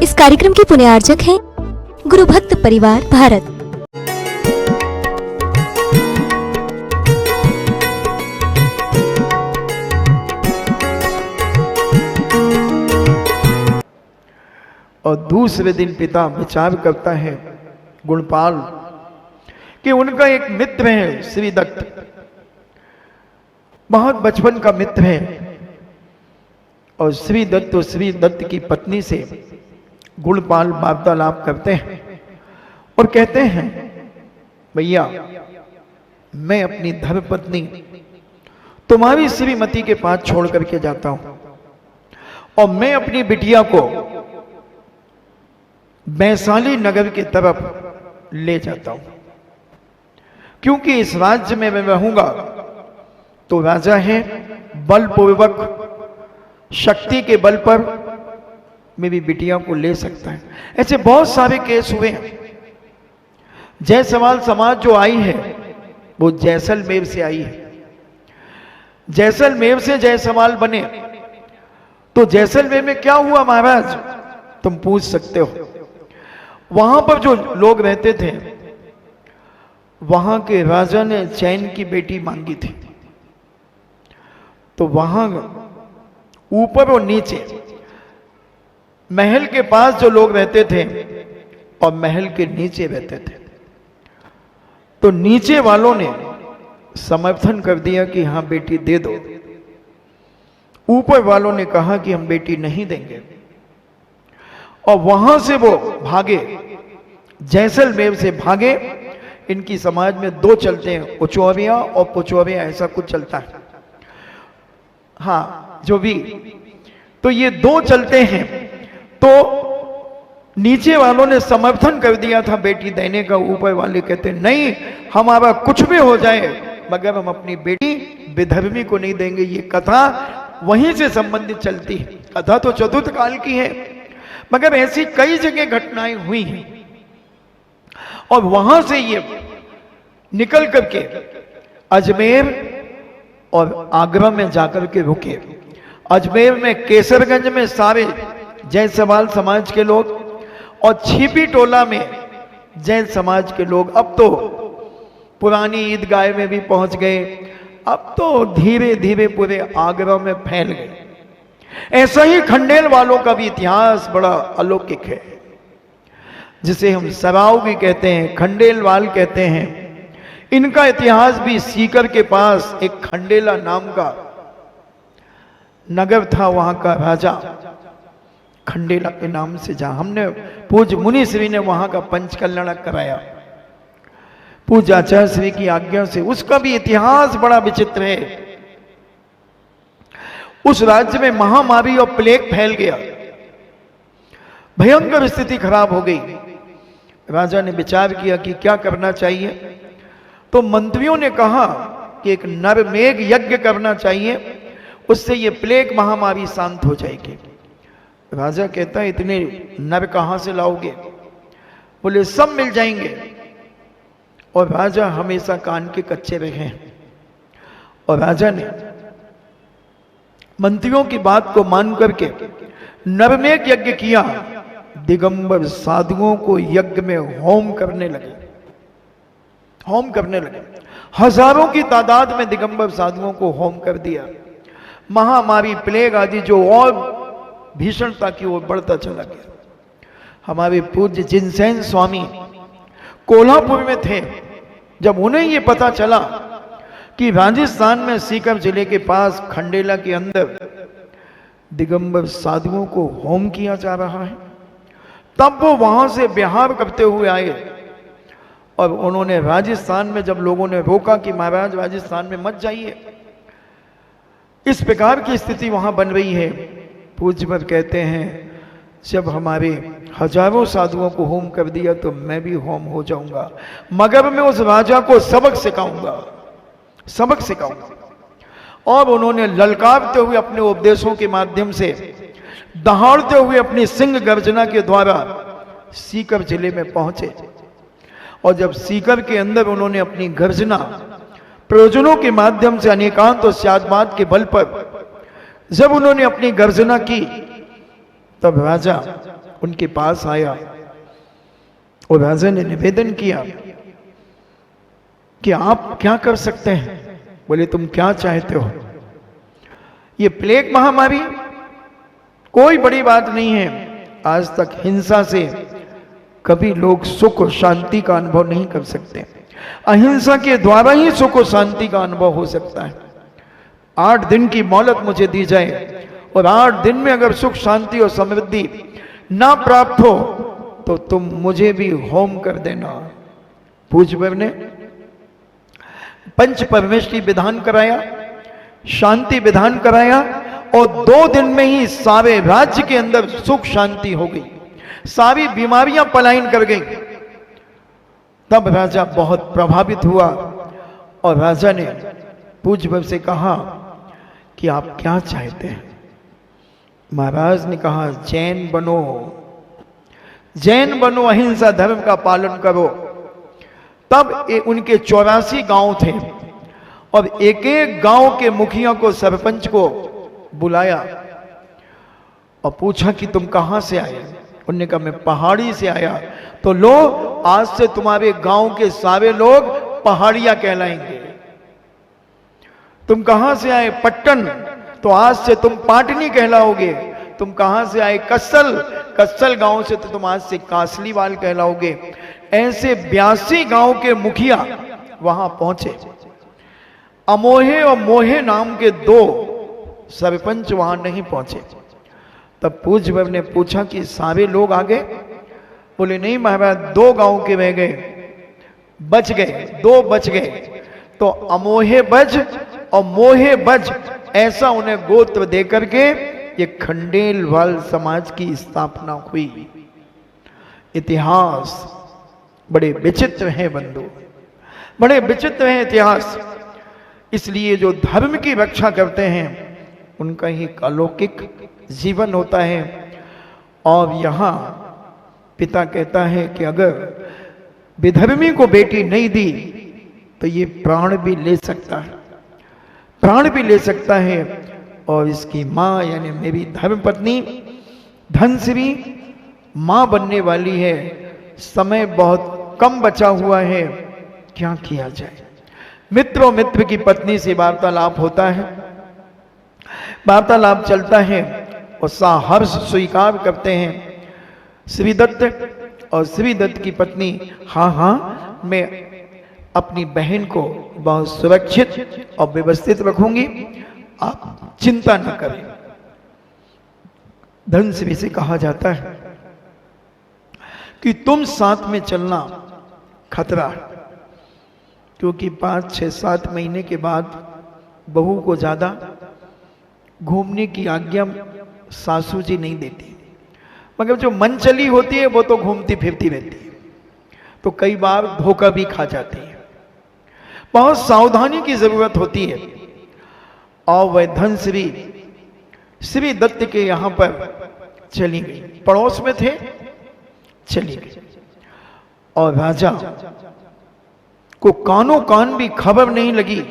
इस कार्यक्रम के पुण्यार्जक हैं गुरु भक्त परिवार भारत। और दूसरे दिन पिता विचार करता है गुणपाल कि उनका एक मित्र है श्री दत्त, बहुत बचपन का मित्र है। और श्री दत्त की पत्नी से गुणपाल वार्तालाप करते हैं और कहते हैं, भैया मैं अपनी धर्मपत्नी तुम्हारी श्रीमती के पास छोड़ करके जाता हूं और मैं अपनी बिटिया को वैशाली नगर की तरफ ले जाता हूं, क्योंकि इस राज्य में मैं रहूंगा तो राजा है, बलपूर्वक शक्ति के बल पर मेरी बिटिया को ले सकता है। ऐसे बहुत सारे केस हुए हैं। जायसवाल समाज जो आई है वो जैसलमेर से आई है। जैसलमेर से जायसवाल बने तो जैसलमेर में क्या हुआ महाराज, तुम पूछ सकते हो। वहां पर जो लोग रहते थे वहां के राजा ने चैन की बेटी मांगी थी, तो वहां ऊपर और नीचे महल के पास जो लोग रहते थे और महल के नीचे रहते थे, तो नीचे वालों ने समर्थन कर दिया कि हां बेटी दे दो, ऊपर वालों ने कहा कि हम बेटी नहीं देंगे। और वहां से वो भागे, जैसलमेर से भागे। इनकी समाज में दो चलते हैं, उचौरिया और पुचौरिया, ऐसा कुछ चलता है, हाँ जो भी। तो ये दो चलते हैं। तो नीचे वालों ने समर्थन कर दिया था बेटी देने का, ऊपर वाले कहते नहीं, हमारा कुछ भी हो जाए मगर हम अपनी बेटी विधर्मी को नहीं देंगे। ये कथा वहीं से संबंधित चलती है। कथा तो चतुर्थ काल की है मगर ऐसी कई जगह घटनाएं हुई हैं। और वहां से ये निकल करके अजमेर और आगरा में जाकर के रुके। अजमेर में केसरगंज में सारे जायसवाल समाज के लोग और छिपी टोला में जैन समाज के लोग। अब तो पुरानी ईदगाह में भी पहुंच गए, अब तो धीरे धीरे पूरे आगरा में फैल गए। ऐसा ही खंडेल वालों का भी इतिहास बड़ा अलौकिक है, जिसे हम सरावगी कहते हैं, खंडेलवाल कहते हैं। इनका इतिहास भी सीकर के पास एक खंडेला नाम का नगर था, वहां का राजा खंडेला के नाम से, जहां हमने पूज्य मुनि श्री ने वहां का पंचकल्याण कराया पूज्य आचार्य श्री की आज्ञा से। उसका भी इतिहास बड़ा विचित्र है। उस राज्य में महामारी और प्लेग फैल गया, भयंकर स्थिति खराब हो गई। राजा ने विचार किया कि क्या करना चाहिए, तो मंत्रियों ने कहा कि एक नरमेघ यज्ञ करना चाहिए, उससे ये प्लेग महामारी शांत हो जाएगी। राजा कहता है इतने नर कहां से लाओगे? बोले सब मिल जाएंगे। और राजा हमेशा कान के कच्चे रहे हैं और राजा ने मंत्रियों की बात को मान करके नरमेघ यज्ञ किया। दिगंबर साधुओं को यज्ञ में होम करने लगे, होम करने लगे। हजारों की तादाद में दिगंबर साधुओं को होम कर दिया। महामारी प्लेग आदि जो और भीषणता की ओर बढ़ता चला गया। हमारे पूज्य जिनसेन स्वामी कोल्हापुर में थे, जब उन्हें यह पता चला कि राजस्थान में सीकर जिले के पास खंडेला के अंदर दिगंबर साधुओं को होम किया जा रहा है, तब वो वहां से बिहार करते हुए आए। और उन्होंने राजस्थान में जब लोगों ने रोका कि महाराज राजस्थान में मत जाइए, इस प्रकार की स्थिति वहां बन रही है। पूज्यवर कहते हैं जब हमारे हजारों साधुओं को होम कर दिया तो मैं भी होम हो जाऊंगा, मगर मैं उस राजा को सबक सिखाऊंगा, सबक सिखाऊंगा। और उन्होंने ललकारते हुए अपने उपदेशों के माध्यम से, दहाड़ते हुए अपनी सिंह गर्जना के द्वारा सीकर जिले में पहुंचे। और जब सीकर के अंदर उन्होंने अपनी गर्जना प्रयोजनों के माध्यम से अनेकांत और स्यादवाद के बल पर जब उन्होंने अपनी गर्जना की, तब राजा उनके पास आया और राजा ने निवेदन किया कि आप क्या कर सकते हैं। बोले तुम क्या चाहते हो। ये प्लेग महामारी कोई बड़ी बात नहीं है। आज तक हिंसा से कभी लोग सुख और शांति का अनुभव नहीं कर सकते। अहिंसा के द्वारा ही सुख और शांति का अनुभव हो सकता है। 8 दिन की मोहलत मुझे दी जाए और 8 दिन में अगर सुख शांति और समृद्धि ना प्राप्त हो तो तुम मुझे भी होम कर देना। पूज्यवर ने पंच परमेष्टि विधान कराया, शांति विधान कराया और 2 दिन में ही सारे राज्य के अंदर सुख शांति हो गई, सारी बीमारियां पलायन कर गई। तब राजा बहुत प्रभावित हुआ और राजा ने पूज्यवर से कहा कि आप क्या चाहते हैं। महाराज ने कहा जैन बनो, जैन बनो, अहिंसा धर्म का पालन करो। तब उनके 84 गांव थे और एक एक गांव के मुखिया को, सरपंच को बुलाया और पूछा कि तुम कहां से आए। उन्होंने कहा मैं पहाड़ी से आया। तो लो, आज से तुम्हारे गांव के सारे लोग पहाड़िया कहलाएंगे। तुम कहां से आए, पट्टन, तो आज से तुम पाटनी कहलाओगे। तुम कहां से आए, कस्सल, कस्सल गांव से तो तुम आज से कासलीवाल कहलाओगे। ऐसे 82 गांव के मुखिया वहां पहुंचे। अमोहे और मोहे नाम के 2 सरपंच वहां नहीं पहुंचे। तब पूज्यवर ने पूछा कि सारे लोग आ गए। बोले नहीं महाराज, 2 गांव के रह गए, बच गए, 2 बच गए। तो अमोहे बज और मोहे बज, ऐसा उन्हें गोत्र देकर के ये खंडेलवाल समाज की स्थापना हुई। इतिहास बड़े विचित्र हैं बंधु, बड़े विचित्र हैं इतिहास। इसलिए जो धर्म की रक्षा करते हैं उनका ही अलौकिक जीवन होता है। और यहां पिता कहता है कि अगर विधर्मी को बेटी नहीं दी तो ये प्राण भी ले सकता है, प्राण भी ले सकता है। और इसकी मां यानी मेरी धर्मपत्नी धनश्री मां बनने वाली है। समय बहुत कम बचा हुआ है, क्या किया जाए। मित्रों मित्र की पत्नी से वार्तालाप होता है, वार्तालाप चलता है और साहर्ष स्वीकार करते हैं श्रीदत्त और श्रीदत्त की पत्नी। हाँ हाँ, मैं अपनी बहन को बहुत सुरक्षित और व्यवस्थित रखूंगी, आप चिंता न करें। धनश्री से कहा जाता है कि तुम साथ में चलना खतरा है, क्योंकि 5, 6, 7 महीने के बाद बहू को ज्यादा घूमने की आज्ञा सासू जी नहीं देती, मगर जो मन चली होती है वो तो घूमती फिरती रहती है, तो कई बार धोखा भी खा जाती है। बहुत सावधानी की जरूरत होती है। और वह धनश्री श्री दत्त के यहां पर चली गई, पड़ोस में थे, चली गई। और राजा को कानों कान भी खबर नहीं लगी।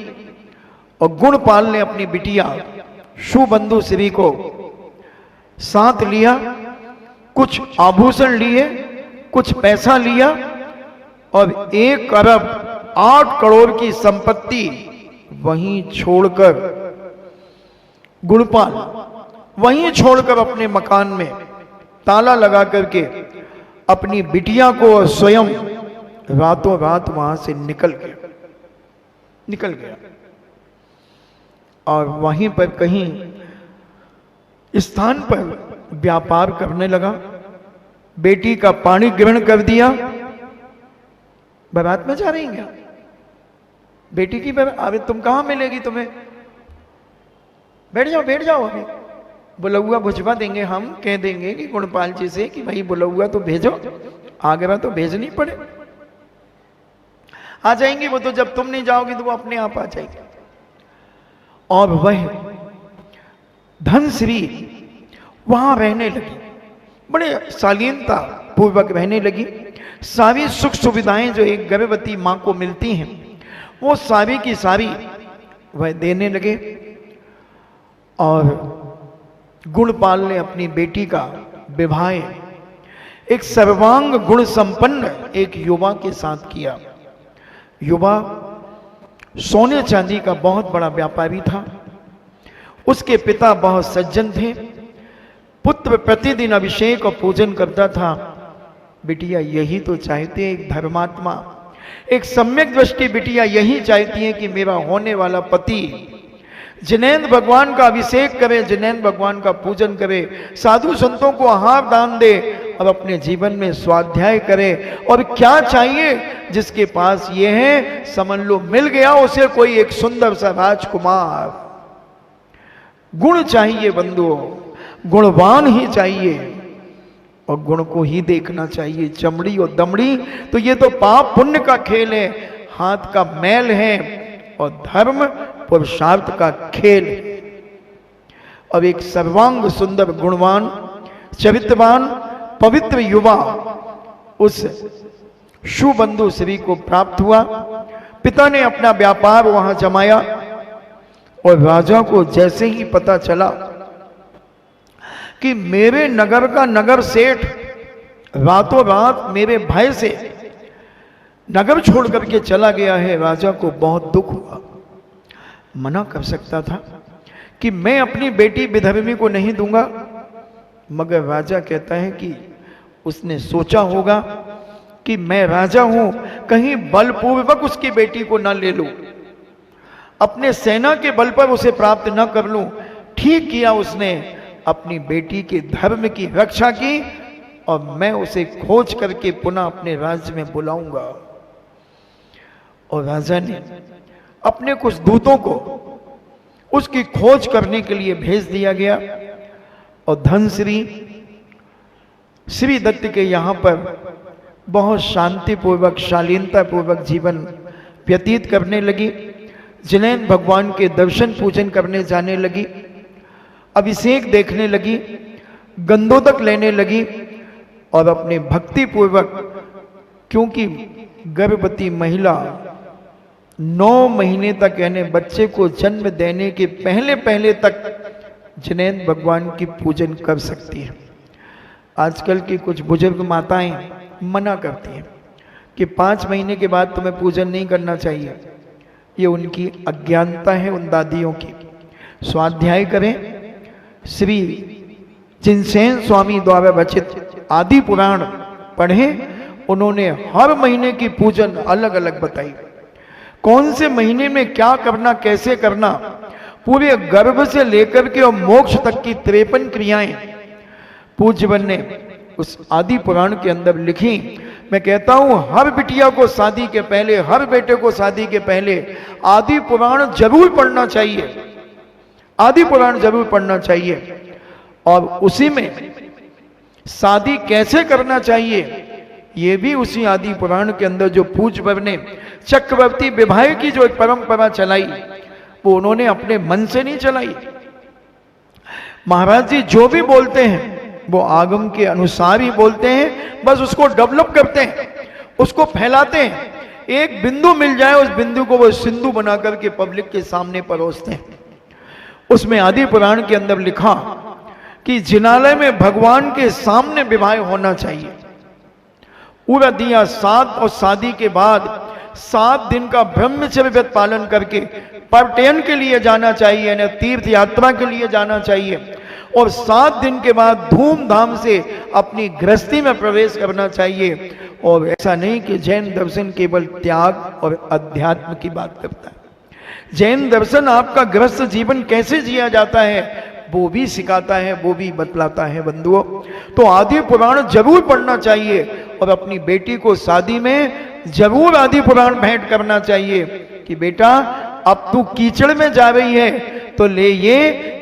और गुणपाल ने अपनी बिटिया सुबंधु श्री को साथ लिया, कुछ आभूषण लिए, कुछ पैसा लिया और 1 अरब 8 करोड़ की संपत्ति वहीं छोड़कर, गुणपाल वहीं छोड़कर अपने मकान में ताला लगा करके अपनी बिटिया को और स्वयं रातों रात वहां से निकल गया। और वहीं पर कहीं स्थान पर व्यापार करने लगा। बेटी का पानी ग्रहण कर दिया। बारात में जा रही हैं क्या? बेटी की अरे तुम कहां मिलेगी तुम्हें, बैठ जाओ अभी। बुलौआ भुजवा देंगे, हम कह देंगे कि गुणपाल जी से कि भाई बुलौआ तो भेजो, आगरा तो भेजनी पड़े। आ जाएंगी वो तो, जब तुम नहीं जाओगी तो वो अपने आप आ जाएगी। और वह धनश्री वहां रहने लगी, बड़े शालीनता पूर्वक रहने लगी। सारी सुख सुविधाएं जो एक गर्भवती मां को मिलती हैं वो सारी की सारी वह देने लगे। और गुणपाल ने अपनी बेटी का विवाह एक सर्वांग गुण संपन्न एक युवा के साथ किया। युवा सोने चांदी का बहुत बड़ा व्यापारी था। उसके पिता बहुत सज्जन थे। पुत्र प्रतिदिन अभिषेक और पूजन करता था। बिटिया यही तो चाहते एक धर्मात्मा, एक सम्यक दृष्टि बिटिया यही चाहती है कि मेरा होने वाला पति जिनेंद्र भगवान का अभिषेक करे, जिनेंद्र भगवान का पूजन करे, साधु संतों को आहार दान दे और अपने जीवन में स्वाध्याय करे। और क्या चाहिए, जिसके पास ये है समझ लो मिल गया उसे कोई एक सुंदर सा राजकुमार। गुण चाहिए बंधुओं, गुणवान ही चाहिए और गुण को ही देखना चाहिए। चमड़ी और दमड़ी तो ये तो पाप पुण्य का खेल है, हाथ का मैल है, और धर्म पुरुषार्थ का खेल है। अब एक सर्वांग सुंदर गुणवान चरित्रवान पवित्र युवा उस शुबंधु श्री को प्राप्त हुआ। पिता ने अपना व्यापार वहां जमाया और राजा को जैसे ही पता चला कि मेरे नगर का नगर सेठ रातों रात मेरे भय से नगर छोड़ करके चला गया है, राजा को बहुत दुख हुआ। मना कर सकता था कि मैं अपनी बेटी विधर्मी को नहीं दूंगा, मगर राजा कहता है कि उसने सोचा होगा कि मैं राजा हूं, कहीं बलपूर्वक उसकी बेटी को न ले लूं, अपने सेना के बल पर उसे प्राप्त न कर लूं। ठीक किया उसने, अपनी बेटी के धर्म की रक्षा की और मैं उसे खोज करके पुनः अपने राज्य में बुलाऊंगा। और राजा ने अपने कुछ दूतों को उसकी खोज करने के लिए भेज दिया गया और धनश्री श्री दत्त के यहां पर बहुत शांतिपूर्वक शालीनता पूर्वक जीवन व्यतीत करने लगी। जिनेंद्र भगवान के दर्शन पूजन करने जाने लगी, अभिषेक देखने लगी, गंधोदक लेने लगी और अपने भक्ति पूर्वक, क्योंकि गर्भवती महिला 9 महीने तक यानी बच्चे को जन्म देने के पहले पहले तक जिनेंद्र भगवान की पूजन कर सकती है। आजकल की कुछ बुजुर्ग माताएं मना करती हैं कि 5 महीने के बाद तुम्हें पूजन नहीं करना चाहिए। ये उनकी अज्ञानता है उन दादियों की। स्वाध्याय करें। श्री जिनसेन स्वामी द्वारा रचित आदि पुराण पढ़ें। उन्होंने हर महीने की पूजन अलग अलग बताई, कौन से महीने में क्या करना, कैसे करना, पूरे गर्भ से लेकर के और मोक्ष तक की 53 क्रियाएं पूज्यवन ने उस आदि पुराण के अंदर लिखी। मैं कहता हूं हर बिटिया को शादी के पहले, हर बेटे को शादी के पहले आदि पुराण जरूर पढ़ना चाहिए, आदि पुराण जरूर पढ़ना चाहिए। और उसी में शादी कैसे करना चाहिए ये भी उसी आदि पुराण के अंदर जो पूज्यवर ने चक्रवर्ती विवाह की जो एक परंपरा चलाई वो उन्होंने अपने मन से नहीं चलाई। महाराज जी जो भी बोलते हैं वो आगम के अनुसार ही बोलते हैं, बस उसको डेवलप करते हैं, उसको फैलाते हैं। एक बिंदु मिल जाए उस बिंदु को वो सिंधु बना करके पब्लिक के सामने परोसते हैं। उसमें आदि पुराण के अंदर लिखा कि जिनालय में भगवान के सामने विवाह होना चाहिए। पूरा दिया 7 और शादी के बाद 7 दिन का ब्रह्मचर्य व्रत पालन करके पर्यटन के लिए जाना चाहिए, यानी तीर्थ यात्रा के लिए जाना चाहिए। और 7 दिन के बाद धूमधाम से अपनी गृहस्थी में प्रवेश करना चाहिए। और ऐसा नहीं कि जैन दर्शन केवल त्याग और अध्यात्म की बात करता है। जैन दर्शन आपका गृहस्थ जीवन कैसे जिया जाता है वो भी सिखाता है, वो भी बतलाता है बंधुओं। तो आदि पुराण जरूर पढ़ना चाहिए और अपनी बेटी को शादी में जरूर आदि पुराण भेंट करना चाहिए कि बेटा अब तू कीचड़ में जा रही है तो ले ये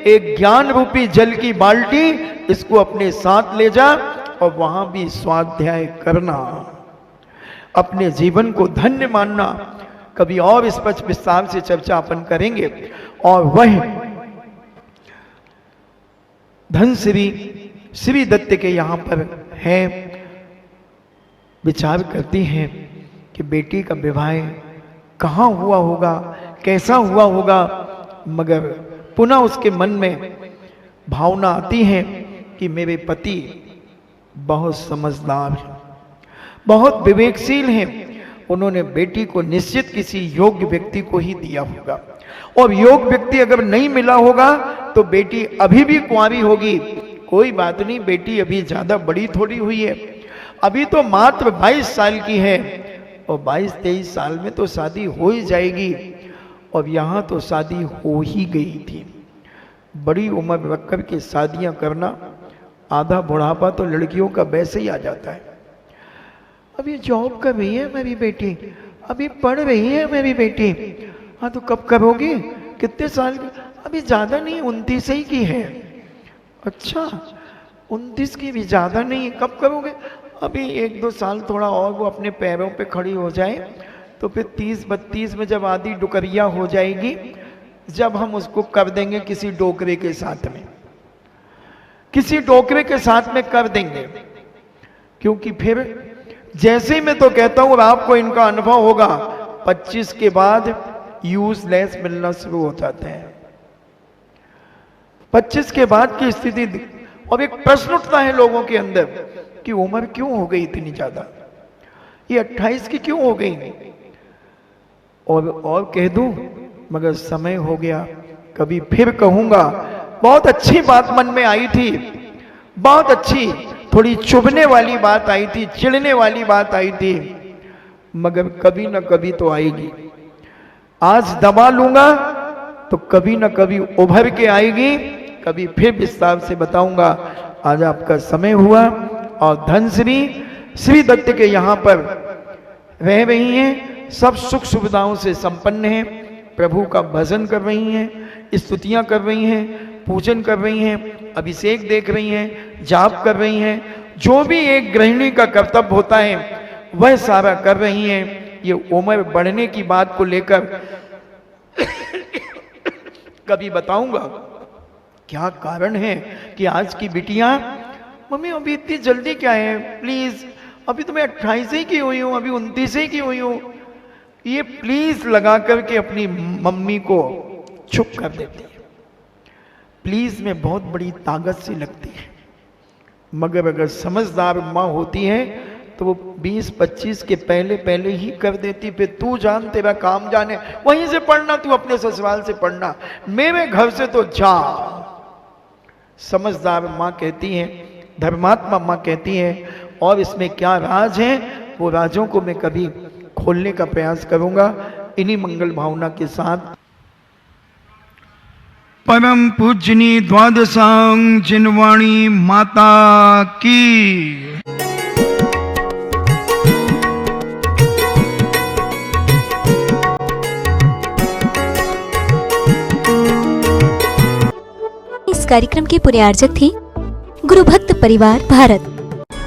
एक ज्ञान रूपी जल की बाल्टी, इसको अपने साथ ले जा और वहां भी स्वाध्याय करना, अपने जीवन को धन्य मानना। कभी और इस पर विस्तार से चर्चा अपन करेंगे। और वह धनश्री श्री दत्त के यहां पर है, विचार करती हैं कि बेटी का विवाह कहां हुआ होगा, कैसा हुआ होगा, मगर पुनः उसके मन में भावना आती है कि मेरे पति बहुत समझदार हैं, बहुत विवेकशील हैं। उन्होंने बेटी को निश्चित किसी योग्य व्यक्ति को ही दिया होगा, और योग्य व्यक्ति अगर नहीं मिला होगा तो बेटी अभी भी कुंवारी होगी। कोई बात नहीं, बेटी अभी ज्यादा बड़ी थोड़ी हुई है, अभी तो मात्र 22 साल की है, और 22-23 साल में तो शादी हो ही जाएगी। और यहाँ तो शादी हो ही गई थी। बड़ी उम्र रख कर के शादियां करना, आधा बुढ़ापा तो लड़कियों का वैसे ही आ जाता है। अभी जॉब कर रही है मेरी बेटी, अभी पढ़ रही है मेरी बेटी। हाँ तो कब करोगी, कितने साल की? अभी ज्यादा नहीं, 29 ही की है। अच्छा 29 की भी ज्यादा नहीं, कब करोगे? अभी 1-2 साल थोड़ा और वो अपने पैरों पे खड़ी हो जाए, तो फिर 30-32 में जब आधी डुकरिया हो जाएगी, जब हम उसको कर देंगे किसी डोकरे के साथ में, किसी डोकरे के साथ में कर देंगे। क्योंकि फिर जैसे ही मैं तो कहता हूं, आपको इनका अनुभव होगा, 25 के बाद यूजलेस मिलना शुरू हो जाते हैं। 25 के बाद की स्थिति, और एक प्रश्न उठता है लोगों के अंदर कि उम्र क्यों हो गई इतनी ज्यादा, ये 28 की क्यों हो गई? और कह दूं, मगर समय हो गया, कभी फिर कहूंगा। बहुत अच्छी बात मन में आई थी, बहुत अच्छी, थोड़ी चुभने वाली बात आई थी, चिढ़ने वाली बात आई थी, मगर कभी ना कभी तो आएगी। आज दबा लूंगा तो कभी ना कभी उभर के आएगी, कभी फिर विस्तार से बताऊंगा। आज आपका समय हुआ, और धनश्री श्री दत्त के यहाँ पर रह रही हैं, सब सुख सुविधाओं से संपन्न हैं, प्रभु का भजन कर रही हैं, स्तुतियां कर रही हैं, पूजन कर रही हैं, अभिषेक देख रही हैं, जाप कर रही हैं, जो भी एक गृहिणी का कर्तव्य होता है वह सारा कर रही हैं। ये उम्र बढ़ने की बात को लेकर कभी बताऊंगा क्या कारण है कि आज की बिटियां, मम्मी अभी इतनी जल्दी क्या है, प्लीज अभी तो मैं 28 ही की हुई हूं, अभी 29 ही की हुई हूं, ये प्लीज लगा करके अपनी मम्मी को चुप कर देती है। प्लीज में बहुत बड़ी ताकत सी लगती है, मगर अगर समझदार माँ होती है तो वो 20-25 के पहले पहले ही कर देती। फिर तू जान, तेरा काम जाने, वहीं से पढ़ना, तू अपने ससुराल से पढ़ना, मेरे घर से तो जा। समझदार माँ कहती हैं, धर्मात्मा माँ कहती हैं, और इसमें क्या राज है, वो राजों को मैं कभी खोलने का प्रयास करूंगा। इन्हीं मंगल भावना के साथ परम पूजनी द्वादशांग जिनवाणी माता की। इस कार्यक्रम के पूरे आयोजक थे गुरु भक्त परिवार भारत।